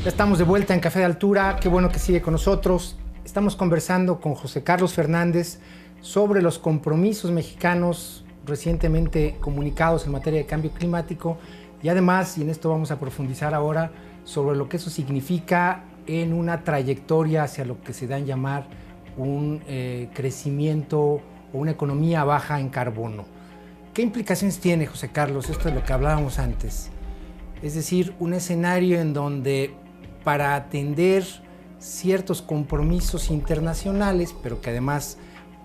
Ya estamos de vuelta en Café de Altura, qué bueno que sigue con nosotros. Estamos conversando con José Carlos Fernández sobre los compromisos mexicanos recientemente comunicados en materia de cambio climático y además, y en esto vamos a profundizar ahora, sobre lo que eso significa en una trayectoria hacia lo que se da en llamar un crecimiento o una economía baja en carbono. ¿Qué implicaciones tiene, José Carlos? Esto es lo que hablábamos antes. Es decir, un escenario en donde para atender ciertos compromisos internacionales, pero que además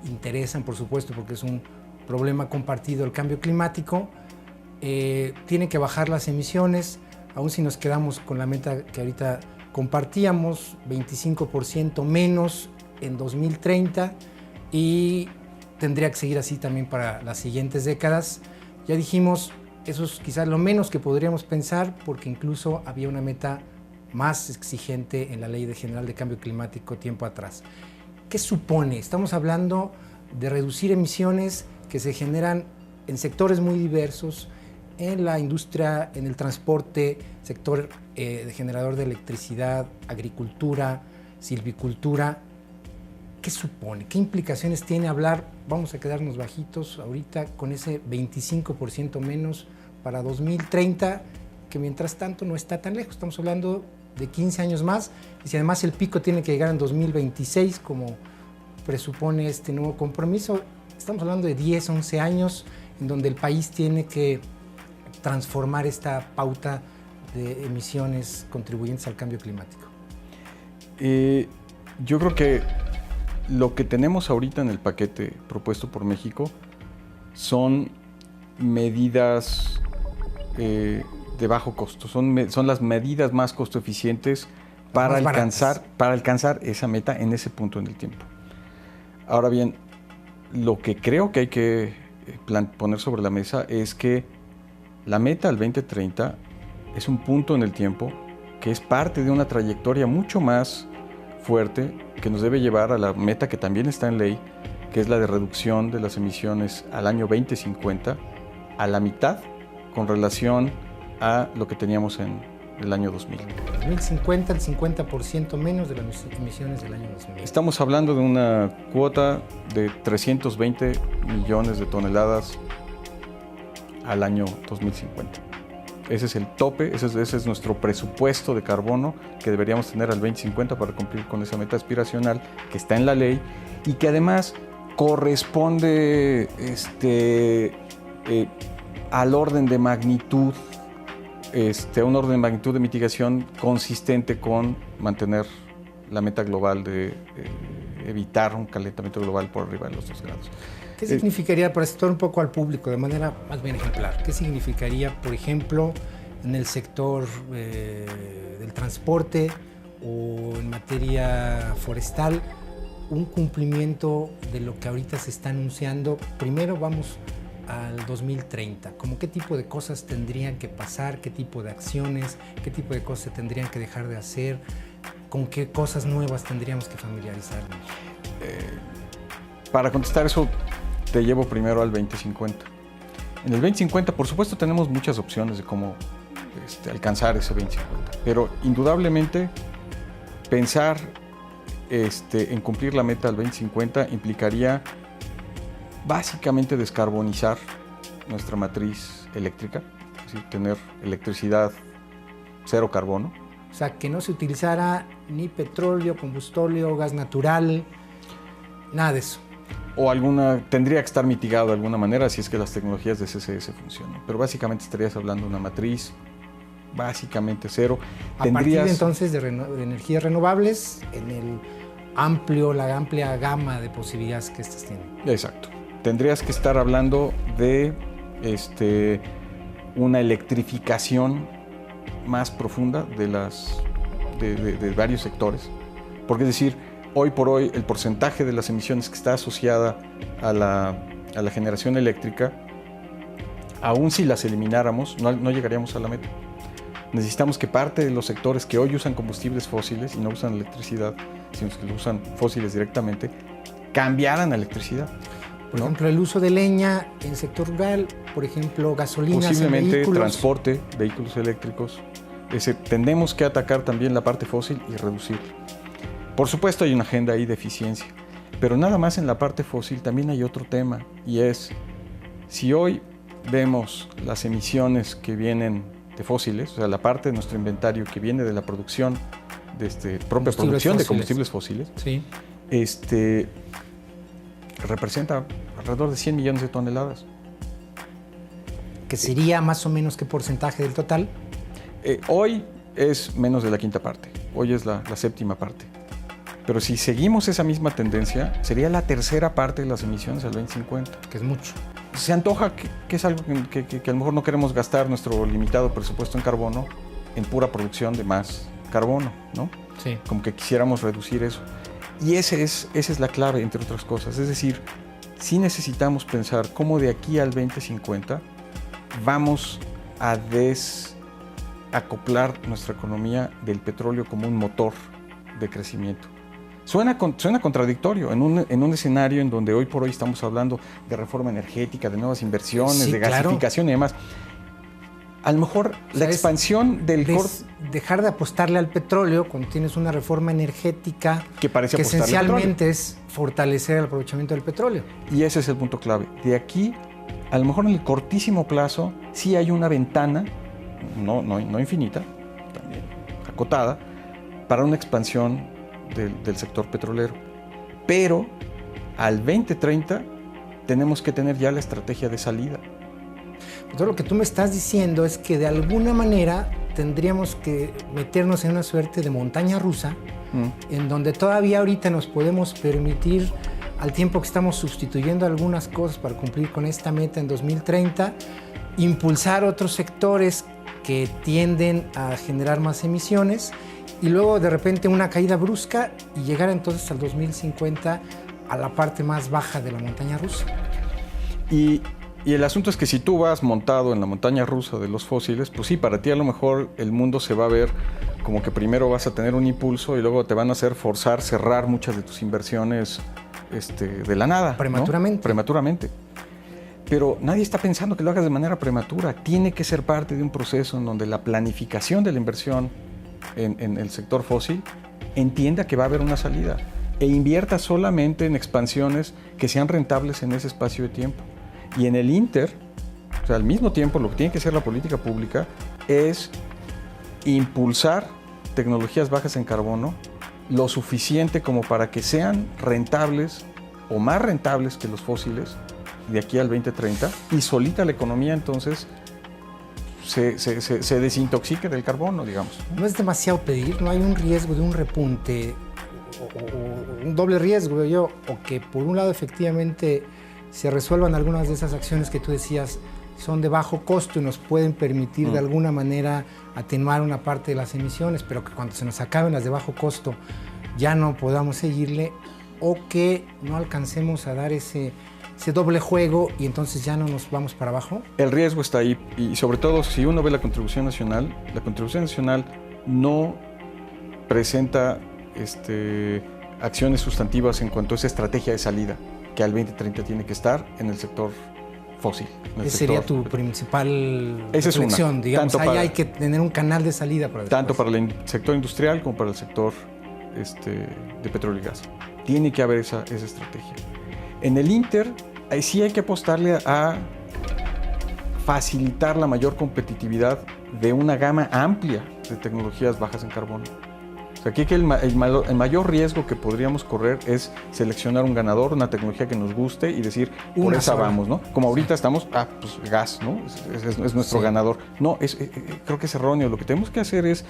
interesan, por supuesto, porque es un problema compartido el cambio climático, tienen que bajar las emisiones, aun si nos quedamos con la meta que ahorita compartíamos, 25% menos en 2030, y tendría que seguir así también para las siguientes décadas. Ya dijimos, eso es quizás lo menos que podríamos pensar, porque incluso había una meta más exigente en la Ley General de Cambio Climático tiempo atrás. ¿Qué supone? Estamos hablando de reducir emisiones que se generan en sectores muy diversos, en la industria, en el transporte, sector generador de electricidad, agricultura, silvicultura. ¿Qué supone? ¿Qué implicaciones tiene hablar? Vamos a quedarnos bajitos ahorita con ese 25% menos para 2030, que mientras tanto no está tan lejos. Estamos hablando de 15 años más, y si además el pico tiene que llegar en 2026, como presupone este nuevo compromiso, estamos hablando de 10, 11 años en donde el país tiene que transformar esta pauta de emisiones contribuyentes al cambio climático. Yo creo que lo que tenemos ahorita en el paquete propuesto por México son medidas de bajo costo, son las medidas más costo eficientes para alcanzar esa meta en ese punto en el tiempo. Ahora bien, lo que creo que hay que poner sobre la mesa es que la meta al 2030 es un punto en el tiempo que es parte de una trayectoria mucho más fuerte que nos debe llevar a la meta que también está en ley, que es la de reducción de las emisiones al año 2050 a la mitad con relación a lo que teníamos en el año 2000. 2050, el 50% menos de las emisiones del año 2000. Estamos hablando de una cuota de 320 millones de toneladas al año 2050. Ese es el tope, ese es nuestro presupuesto de carbono que deberíamos tener al 2050 para cumplir con esa meta aspiracional que está en la ley y que además corresponde al orden de magnitud, un orden de magnitud de mitigación consistente con mantener la meta global de evitar un calentamiento global por arriba de los 2 grados. ¿Qué significaría, para situar un poco al público de manera más bien ejemplar, qué significaría, por ejemplo, en el sector del transporte o en materia forestal, un cumplimiento de lo que ahorita se está anunciando? Primero vamos al 2030, ¿cómo qué tipo de cosas tendrían que pasar, qué tipo de acciones, qué tipo de cosas se tendrían que dejar de hacer, con qué cosas nuevas tendríamos que familiarizarnos? Para contestar eso, te llevo primero al 2050. En el 2050, por supuesto, tenemos muchas opciones de cómo alcanzar ese 2050, pero indudablemente pensar en cumplir la meta al 2050 implicaría básicamente descarbonizar nuestra matriz eléctrica, es decir, tener electricidad cero carbono. O sea, que no se utilizara ni petróleo, combustóleo, gas natural, nada de eso. O tendría que estar mitigado de alguna manera si es que las tecnologías de CCS funcionan. Pero básicamente estarías hablando de una matriz básicamente cero. A partir entonces de energías renovables en la amplia gama de posibilidades que estas tienen. Exacto. Tendrías que estar hablando de una electrificación más profunda de varios sectores. Porque es decir, hoy por hoy el porcentaje de las emisiones que está asociada a la generación eléctrica, aún si las elimináramos, no llegaríamos a la meta. Necesitamos que parte de los sectores que hoy usan combustibles fósiles y no usan electricidad, sino que usan fósiles directamente, cambiaran a electricidad. Por ejemplo, el uso de leña en el sector rural, por ejemplo, gasolinas posiblemente en vehículos. Transporte, vehículos eléctricos, tenemos que atacar también la parte fósil y reducirla. Por supuesto hay una agenda ahí de eficiencia, pero nada más en la parte fósil también hay otro tema, y es, si hoy vemos las emisiones que vienen de fósiles, o sea, la parte de nuestro inventario que viene de la producción, de propia producción de combustibles fósiles, sí, representa alrededor de 100 millones de toneladas. ¿Que sería más o menos qué porcentaje del total? Hoy es menos de la quinta parte, hoy es la séptima parte. Pero si seguimos esa misma tendencia, sería la tercera parte de las emisiones al 2050. Que es mucho. Se antoja que es algo que a lo mejor no queremos gastar nuestro limitado presupuesto en carbono en pura producción de más carbono, ¿no? Sí. Como que quisiéramos reducir eso. Y esa es la clave, entre otras cosas. Es decir, sí necesitamos pensar cómo de aquí al 2050 vamos a desacoplar nuestra economía del petróleo como un motor de crecimiento. Suena contradictorio en un escenario en donde hoy por hoy estamos hablando de reforma energética, de nuevas inversiones, sí, de gasificación, claro, y demás. A lo mejor la expansión del dejar de apostarle al petróleo cuando tienes una reforma energética que parece esencialmente es fortalecer el aprovechamiento del petróleo. Y ese es el punto clave. De aquí, a lo mejor en el cortísimo plazo, sí hay una ventana, no infinita, también acotada, para una expansión del sector petrolero. Pero al 2030 tenemos que tener ya la estrategia de salida. Todo lo que tú me estás diciendo es que de alguna manera tendríamos que meternos en una suerte de montaña rusa, en donde todavía ahorita nos podemos permitir, al tiempo que estamos sustituyendo algunas cosas para cumplir con esta meta en 2030, impulsar otros sectores que tienden a generar más emisiones, y luego de repente una caída brusca y llegar entonces al 2050 a la parte más baja de la montaña rusa. Y el asunto es que si tú vas montado en la montaña rusa de los fósiles, pues sí, para ti a lo mejor el mundo se va a ver como que primero vas a tener un impulso y luego te van a hacer cerrar muchas de tus inversiones de la nada. Prematuramente. ¿No? Prematuramente. Pero nadie está pensando que lo hagas de manera prematura. Tiene que ser parte de un proceso en donde la planificación de la inversión en el sector fósil entienda que va a haber una salida e invierta solamente en expansiones que sean rentables en ese espacio de tiempo. Y en el o sea, al mismo tiempo, lo que tiene que hacer la política pública es impulsar tecnologías bajas en carbono lo suficiente como para que sean rentables o más rentables que los fósiles de aquí al 2030, y solita la economía entonces se desintoxique del carbono, digamos. No es demasiado pedir, no hay un riesgo de un repunte o un doble riesgo, veo yo, o que por un lado efectivamente se resuelvan algunas de esas acciones que tú decías son de bajo costo y nos pueden permitir de alguna manera atenuar una parte de las emisiones, pero que cuando se nos acaben las de bajo costo ya no podamos seguirle, o que no alcancemos a dar ese doble juego y entonces ya no nos vamos para abajo. El riesgo está ahí, y sobre todo si uno ve la contribución nacional no presenta acciones sustantivas en cuanto a esa estrategia de salida que al 2030 tiene que estar en el sector fósil. Esa sería tu principal reflexión, digamos, ahí hay que tener un canal de salida para tanto para el sector industrial como para el sector de petróleo y gas. Tiene que haber esa estrategia. En el ahí sí hay que apostarle a facilitar la mayor competitividad de una gama amplia de tecnologías bajas en carbono. O sea, aquí el mayor riesgo que podríamos correr es seleccionar un ganador, una tecnología que nos guste y decir, por esa vamos, ¿no? Como ahorita estamos, pues gas, ¿no? Es nuestro ganador. No, creo que es erróneo. Lo que tenemos que hacer es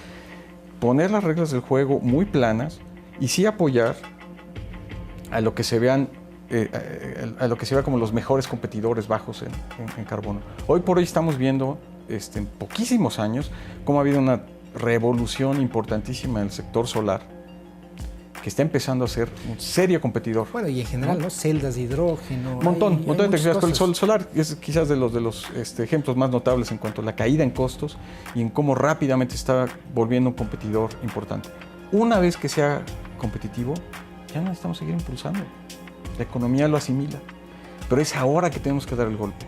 poner las reglas del juego muy planas y sí apoyar a lo que se vean a lo que se vea como los mejores competidores bajos en carbono. Hoy por hoy estamos viendo en poquísimos años cómo ha habido una revolución importantísima en el sector solar que está empezando a ser un serio competidor. Bueno, y en general, ¿no? Celdas de hidrógeno. Montón de tecnologías con el sol solar. Es quizás de los ejemplos más notables en cuanto a la caída en costos y en cómo rápidamente está volviendo un competidor importante. Una vez que sea competitivo, ya no necesitamos seguir impulsando. La economía lo asimila. Pero es ahora que tenemos que dar el golpe.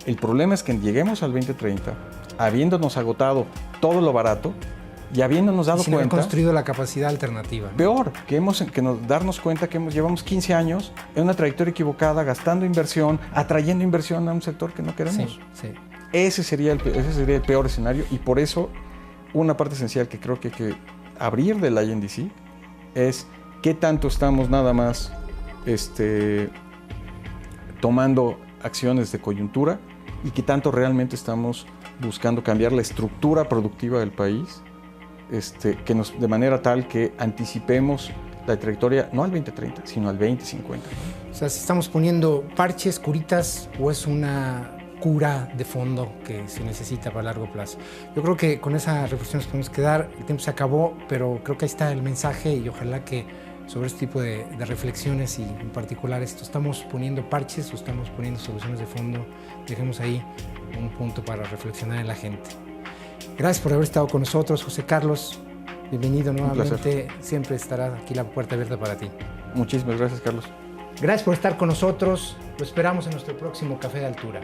El problema es que lleguemos al 2030, habiéndonos agotado todo lo barato, Y habiéndonos dado sin haber cuenta... construido la capacidad alternativa, ¿no? Peor, darnos cuenta que llevamos 15 años en una trayectoria equivocada, gastando inversión, atrayendo inversión a un sector que no queremos. Sí. Ese sería el peor escenario, y por eso una parte esencial que creo que hay que abrir del INDC es qué tanto estamos nada más tomando acciones de coyuntura y qué tanto realmente estamos buscando cambiar la estructura productiva del país, de manera tal que anticipemos la trayectoria no al 2030, sino al 2050. O sea, si estamos poniendo parches, curitas, o es una cura de fondo que se necesita para largo plazo. Yo creo que con esa reflexión nos podemos quedar. El tiempo se acabó, pero creo que ahí está el mensaje, y ojalá que sobre este tipo de reflexiones, y en particular esto, estamos poniendo parches o estamos poniendo soluciones de fondo, dejemos ahí un punto para reflexionar en la gente. Gracias por haber estado con nosotros, José Carlos. Bienvenido nuevamente. Siempre estará aquí la puerta abierta para ti. Muchísimas gracias, Carlos. Gracias por estar con nosotros. Lo esperamos en nuestro próximo Café de Altura.